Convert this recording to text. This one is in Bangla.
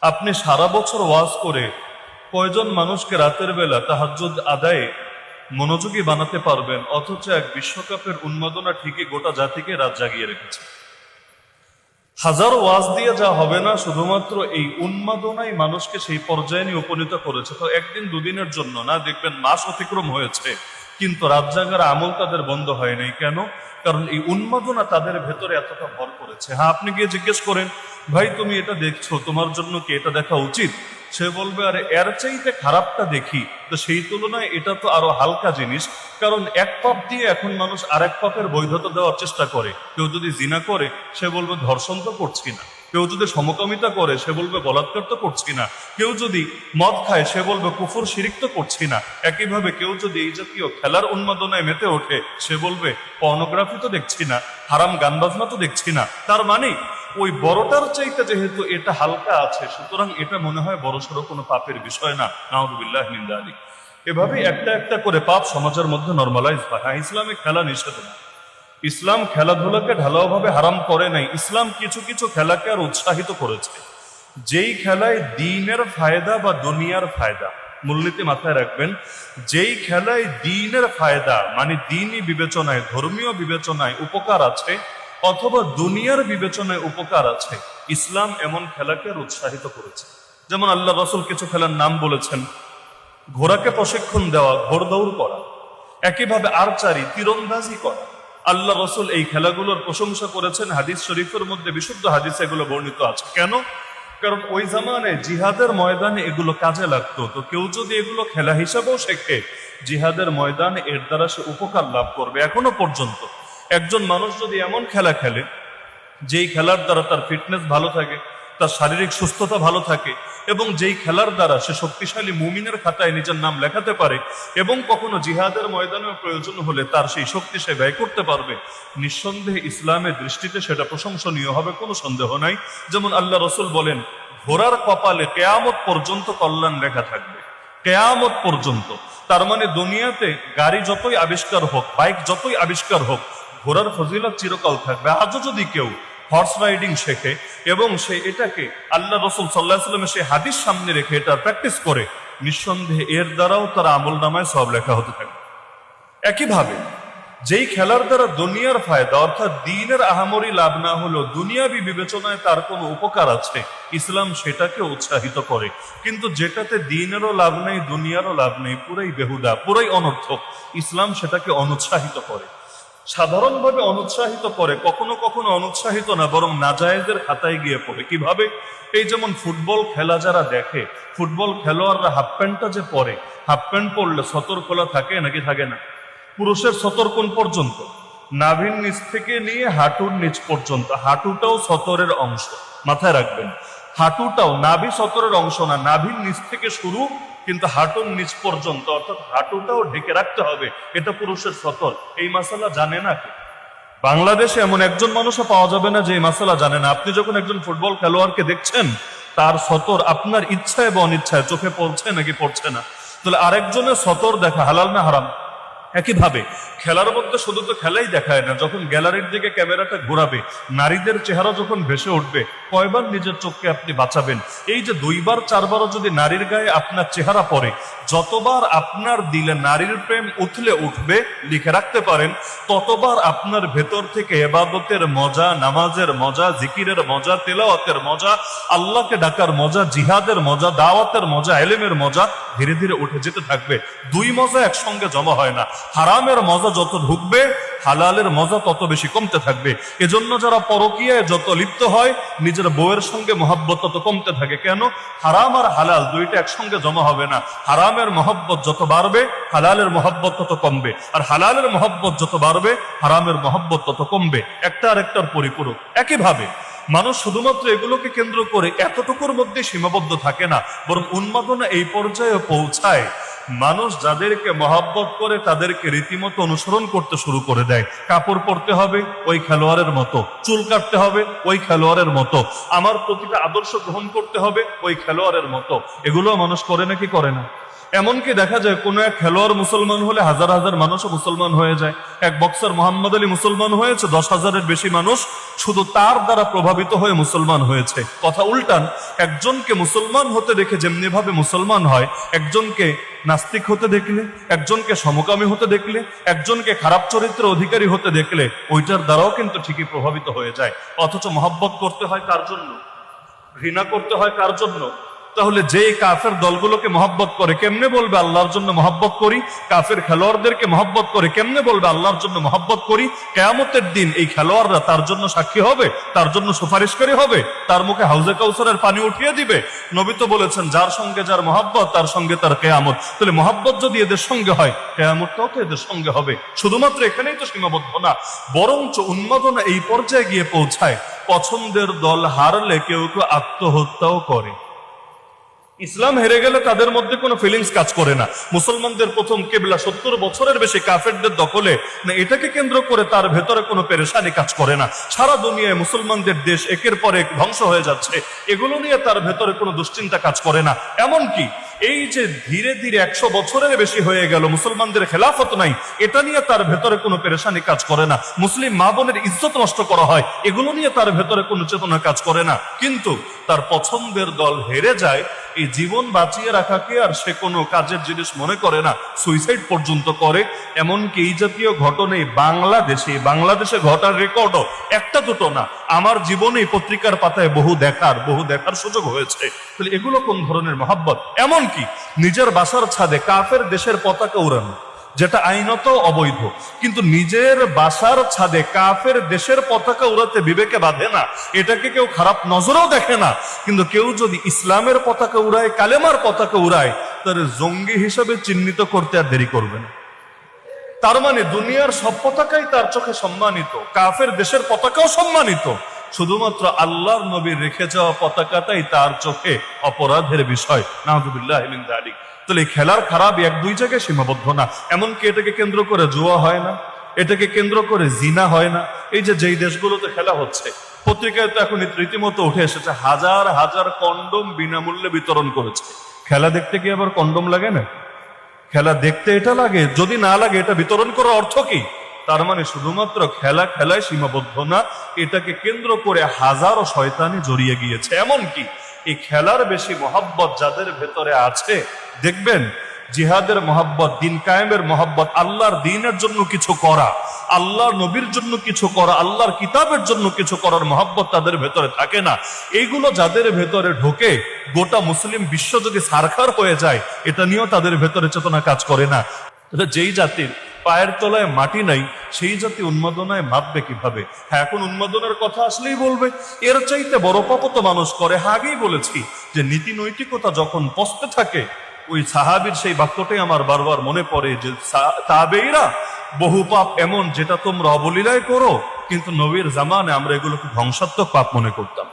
আপনি সারা বছর ওয়াজ করে কয়জন মানুষকে রাতের বেলা তাহাজ্জুদ আদায়ে মনোযোগী বানাতে পারবেন, অথচ এক বিশ্বকাপের উন্মাদনা ঠিকই গোটা জাতিকে রাত জাগিয়ে রেখেছে। হাজার ওয়াজ দিয়ে যা হবে না, শুধুমাত্র এই উন্মাদনাই মানুষকে সেই পর্যায়ে নিয়ে উপনীত করেছে। তো একদিন দুদিনের জন্য না, দেখবেন মাস অতিক্রম হয়েছে, কিন্তু রাত জাগার আমল তাদের বন্ধ হয় নাই। কেন? কারণ এই উন্মাদনা তাদের ভেতরে এতটা ভর করেছে। হ্যাঁ, আপনি গিয়ে জিজ্ঞেস করেন, ভাই তুমি এটা দেখছো, তোমার জন্য কি এটা দেখা উচিত? সে বলবে, আরে এর চাইতে খারাপটা দেখি। তো সেই তুলনায় এটা তো আরো হালকা জিনিস, কারণ এক পাপ দিয়ে এখন মানুষ আরেক পাপের বৈধতা দেওয়ার চেষ্টা করে। কেউ যদি জিনা করে সে বলবে ধর্ষণ তো করছি না, কেউ যদি সমকামিতা করে সে বলবে বলাৎকার তো করছি না, কেউ যদি মদ খায় সে বলবে কুফর শিরিক তো করছি না। একইভাবে কেউ যদি এই জাতীয় খেলার উন্মাদনায় মেতে ওঠে সে বলবে পর্নোগ্রাফি তো দেখছি না, হারাম গান বাজনা তো দেখছি না। তার মানে ওই বড়টার চাইতে যেহেতু এটা হালকা আছে, সুতরাং এটা মনে হয় বড়সড় কোনো পাপের বিষয় না। নাউযুবিল্লাহ মিন যালিক। এভাবে একটা একটা করে পাপ সমাজের মধ্যে নরমালাইজ হয়। হ্যাঁ, ইসলামে খেলা নিষেধ না, ইসলাম খেলাধুলাকে ঢালাওভাবে হারাম করে নাই। ইসলাম কিছু কিছু খেলাকে আর উৎসাহিত করেছে, যেই খেলায় দ্বীনের ফায়দা বা দুনিয়ার ফায়দা, মূলনীতি মাথায় রাখবেন, যেই খেলায় দ্বীনের ফায়দা মানে দ্বীনি বিবেচনায়, ধর্মীয় বিবেচনায় উপকার আছে অথবা দুনিয়ার বিবেচনায় উপকার আছে, ইসলাম এমন খেলাকে আর উৎসাহিত করেছে। যেমন আল্লাহ রাসূল কিছু খেলার নাম বলেছেন, ঘোড়াকে প্রশিক্ষণ দেওয়া, ঘোড়দৌড় করা, একইভাবে আর্চারি, তীরন্দাজি করা। আল্লাহ রাসূল এই খেলাগুলোর প্রশংসা করেছেন। হাদিস শরীফের মধ্যে, বিশুদ্ধ হাদিসে এগুলো বর্ণিত আছে। কেন? কারণ ওই জামানায় জিহাদের ময়দানে এগুলো কাজে লাগতো। তো কেউ যদি এগুলো খেলা হিসাবেও শেখে, জিহাদের ময়দানে এর দ্বারা সে উপকার লাভ করবে। এখনো পর্যন্ত একজন মানুষ যদি এমন খেলা খেলে যেই খেলার দ্বারা তার ফিটনেস ভালো থাকে, তার শারীরিক সুস্থতা ভালো থাকে, এবং যেই খেলার দ্বারা সে শক্তিশালী মুমিনের খাতায় নিজের নাম লেখাতে পারে, এবং কখনো জিহাদের ময়দানেও প্রয়োজন হলে তার সেই শক্তি সে ব্যয় করতে পারবে, নিঃসন্দেহে ইসলামের দৃষ্টিতে সেটা প্রশংসনীয় হবে, কোনো সন্দেহ নাই। যেমন আল্লাহ রাসূল বলেন, ঘোড়ার কপালে কেয়ামত পর্যন্ত কল্যাণ লেখা থাকবে, কেয়ামত পর্যন্ত। তার মানে দুনিয়াতে গাড়ি যতই আবিষ্কার হোক, বাইক যতই আবিষ্কার হোক, ঘোড়ার ফজিলত চিরকাল থাকবে। আজও যদি কেউ হর্স রাইডিং শেখে এবং সে এটাকে আল্লাহ রাসূল সাল্লাল্লাহু আলাইহি ওয়াসাল্লামের সেই হাদিস সামনে রেখে এটা প্র্যাকটিস করে, নিঃসন্দেহে এর দ্বারাও তার আমল নামায় সওয়াব লেখা হতে থাকবে। একইভাবে যেই খেলার দ্বারা দুনিয়ার ফায়দা অর্থাৎ দ্বীনের আহামরি লাভ না হলেও দুনিয়াবি বিবেচনায় তার কোনো উপকার আছে, ইসলাম সেটাকে উৎসাহিত করে। কিন্তু যেটাতে দ্বীনেরও লাভ নেই, দুনিয়ারও লাভ নেই, পুরাই বেহুদা, পুরাই অনর্থক, ইসলাম সেটাকে অনুৎসাহিত করে। সাধারণভাবে অনুৎসাহিত করে, কখনো কখনো অনুৎসাহিত না, বরং নাজায়েজের খাতায় গিয়ে পড়ে। কিভাবে? এই যেমন ফুটবল খেলা যারা দেখে, ফুটবল খেলোয়াড়রা হাফ প্যান্টটা যে পরে, হাফ প্যান্ট পরলে সতর খোলা থাকে নাকি থাকে না? পুরুষের সতর কোন পর্যন্ত? নাভির নিচ থেকে নিয়ে হাঁটুর নিচ পর্যন্ত। হাঁটুটাও সতরের অংশ, মাথায় রাখবেন। হাঁটুটাও নাভি সতরের অংশ না, নাভির নিচ থেকে শুরু, কিন্তু হাঁটুর নিচ পর্যন্ত, অর্থাৎ হাঁটুটাও ঢেকে রাখতে হবে, এটা পুরুষের সতর। এই মাসালা জানে না কে? বাংলাদেশে এমন একজন মানুষও পাওয়া যাবে না যে এই মাসালা জানে না। আপনি যখন একজন ফুটবল খেলোয়াড়কে দেখছেন, তার সতর আপনার ইচ্ছায় বা অনিচ্ছায় চোখে পড়ছে নাকি পড়ছে না? তাহলে আরেকজনের সতর দেখা হালাল না হারাম? একইভাবে খেলার মধ্যে শুধু তো খেলাই দেখায় না, যখন গ্যালারির দিকে ক্যামেরাটা ঘোরাবে, নারীদের চেহারা যখন ভেসে উঠবে, কয়বার নিজের চোখকে আপনি বাঁচাবেন? এই যে দুইবার চারবারও যদি নারীর গায়ে আপনার চেহারা পড়ে, যতবার আপনার দিলে নারীর প্রেম উথলে উঠবে, লিখে রাখতে পারেন, ততবার আপনার ভেতর থেকে ইবাদতের মজা, নামাজের মজা, জিকিরের মজা, তেলাওয়াতের মজা, আল্লাহকে ডাকার মজা, জিহাদের মজা, দাওয়াতের মজা, ইলমের মজা ধীরে ধীরে উঠে যেতে থাকবে। দুই মজা একসঙ্গে জমা হয় না। হারামের মজা যত ঢুকবে, হালালের মজা তত বেশি কমতে থাকবে। এজন্য যারা পরকীয়ায় যত লিপ্ত হয়, নিজের বউয়ের সঙ্গে মহব্বত তত কমতে থাকে। কেন? হারাম আর হালাল দুইটা একসঙ্গে জমা হবে না। হারামের মহব্বত যত বাড়বে, হালালের মহব্বত তত কমবে, আর হালালের মহব্বত যত বাড়বে, হারামের মহব্বত তত কমবে। একটা আর একটার পরিপূরক। একইভাবে মানুষ শুধুমাত্র এগুলোকে কেন্দ্র করে এতটুকুর মধ্যে সীমাবদ্ধ থাকে না, বরং উন্মাদনা এই পর্যায়ে পৌঁছায়, মানুষ যাদেরকে মহব্বত করে তাদেরকে রীতিমতো অনুসরণ করতে শুরু করে দেয়। কাপড় পরতে হবে ওই খেলোয়াড়ের মতো, চুল কাটতে হবে ওই খেলোয়াড়ের মতো, আমার প্রতিটা আদর্শ গ্রহণ করতে হবে ওই খেলোয়াড়ের মতো। এগুলো মানুষ করে নাকি করে না? এমনকি দেখা যায় কোন এক খেলোয়াড় মুসলমান হলে হাজার হাজার মানুষও মুসলমান হয়ে যায়। এক বক্সার মোহাম্মদ আলী মুসলমান হয়েছে, 10,000-এর বেশি মানুষ শুধু তার দ্বারা প্রভাবিত হয়ে মুসলমান হয়েছে। কথা উল্টান, একজনকে মুসলমান হতে দেখে যেমনি ভাবে মুসলমান হয়, একজনকে নাস্তিক হতে দেখলে, একজনকে সমকামী হতে দেখলে, একজনকে খারাপ চরিত্র অধিকারী হতে দেখলে ওইটার দ্বারাও কিন্তু ঠিকই প্রভাবিত হয়ে যায়। অথচ মহব্বত করতে হয় কার জন্য? ঘৃণা করতে হয় কার জন্য? তাহলে যে কাফের দলগুলোকে মহব্বত করে কেমনে বলবে আল্লাহর জন্য মহব্বত করি? কাফের খেলোয়াড়দেরকে মহব্বত করে কেমনে বলবে আল্লাহর জন্য মহব্বত করি? কিয়ামতের দিন এই খেলোয়াড়রা তার জন্য সাক্ষী হবে, তার জন্য সুপারিশকারী হবে, তার মুখে হাউজে কাউসারের পানি উঠিয়ে দিবে। নবী তো বলেছেন, যার সঙ্গে যার মহব্বত তার সঙ্গে তার কিয়ামত। তাহলে মহব্বত যদি এদের সঙ্গে হয়, কিয়ামতটাও তো এদের সঙ্গে হবে। শুধুমাত্র এখানেই তো সীমাবদ্ধ না, বরঞ্চ উন্মাদনা এই পর্যায়ে গিয়ে পৌঁছায়, পছন্দের দল হারলে কেউ কেউ আত্মহত্যাও করে। ইসলাম হেরে গেলে তাদের মধ্যে কোনো ফিলিংস কাজ করে না। মুসলমানদের প্রথম কেবলা 70 বছরের বেশি কাফেরদের দখলে না, এটাকে কেন্দ্র করে তার ভেতরে কোনো পেরেশানি কাজ করে না। সারা দুনিয়ায় মুসলমানদের দেশ একের পর এক ধ্বংস হয়ে যাচ্ছে, এগুলো নিয়ে তার ভেতরে কোনো দুশ্চিন্তা কাজ করে না। এমনকি এই যে ধীরে ধীরে 100 বছরের বেশি হয়ে গেল মুসলমানদের খেলাফত নাই, এটা নিয়ে তার ভেতরে কোনো পেরেশানি কাজ করে না। মুসলিম মা বোনের ইজ্জত নষ্ট করা হয়, এগুলো নিয়ে তার ভেতরে কোনো চেতনা কাজ করে না। কিন্তু তার পছন্দের দল হেরে যায়, এই জীবন বাঁচিয়ে রাখাকে আর সে কোনো কাজের জিনিস মনে করে না, সুইসাইড পর্যন্ত করে। এমনকি এই জাতীয় ঘটনায় বাংলাদেশে ঘটার রেকর্ডও একটা দুটো না, আমার জীবনে পত্রিকার পাতায় বহু দেখার সুযোগ হয়েছে। তাহলে এগুলো কোন ধরনের মহব্বত? এমনকি নিজের বাসার ছাদে কাফের দেশের পতাকা উড়ানো, যেটা আইনত অবৈধ, কিন্তু নিজের বাসার ছাদে কাফের দেশের পতাকা উড়াতে বিবেকে বাঁধে না, এটাকে কেউ খারাপ নজরেও দেখে না। কিন্তু কেউ যদি ইসলামের পতাকা উড়ায়, কালেমার পতাকা উড়ায়, তার জঙ্গি হিসাবে চিহ্নিত করতে আর দেরি করবে না। তার মানে দুনিয়ার সব পতাকাই তার চোখে সম্মানিত, কাফের দেশের পতাকাও সম্মানিত, শুধুমাত্র আল্লাহর নবীর রেখে যাওয়া পতাকাটাই তার চোখে অপরাধের বিষয়। নাউযুবিল্লাহি মিন যালিক। তাহলে খেলার খারাপ এক দুই জায়গায় সীমাবদ্ধ না, এমনকি এটাকে কেন্দ্র করে জুয়া হয় না, এটাকে কেন্দ্র করে জিনা হয় না। এই যে যেই দেশগুলোতে খেলা হচ্ছে, পত্রিকায় তো এখন রীতিমতো উঠে এসেছে, হাজার হাজার কন্ডম বিনামূল্যে বিতরণ করেছে। খেলা দেখতে কি আবার কন্ডম লাগে না? খেলা দেখতে এটা লাগে, যদি না লাগে এটা বিতরণ করার অর্থ কি? তার মানে শুধুমাত্র খেলায় সীমাবদ্ধ না, এটাকে কেন্দ্র করে হাজারো শয়তানি জড়িয়ে গিয়েছে। এমনকি এই খেলার বেশি মহব্বত যাদের ভেতরে আছে, দেখবেন জিহাদের মহব্বত, দিন কায়েমের মহব্বত, আল্লাহর দিনের জন্য কিছু করা, আল্লাহর নবীর জন্য কিছু করা, আল্লাহর কিতাবের জন্য কিছু করার মহব্বত তাদের ভেতরে থাকে না। এইগুলো যাদের ভেতরে ঢোকে, গোটা মুসলিম বিশ্ব যদি সারখার হয়ে যায়, এটা নিয়েও তাদের ভেতরে চেতনা কাজ করে না। যেই জাতির পায়ের তলায় মাটি নাই, সেই জাতি উন্মাদনায় মাপবে কিভাবে? হ্যাঁ, এখন উন্মাদনার কথা আসলেই বলবে এর চাইতে বড় পাপ তো মানুষ করে। আগেই বলেছি যে নীতি নৈতিকতা যখন পস্তে থাকে, ওই সাহাবীর সেই বাক্যটাই আমার বারবার মনে পড়ে যে তাবেঈরা বহু পাপ এমন যেটা তোমরা অবলীলায় করো, কিন্তু নবীর জামানে আমরা এগুলোকে ধ্বংসাত্মক পাপ মনে করতাম।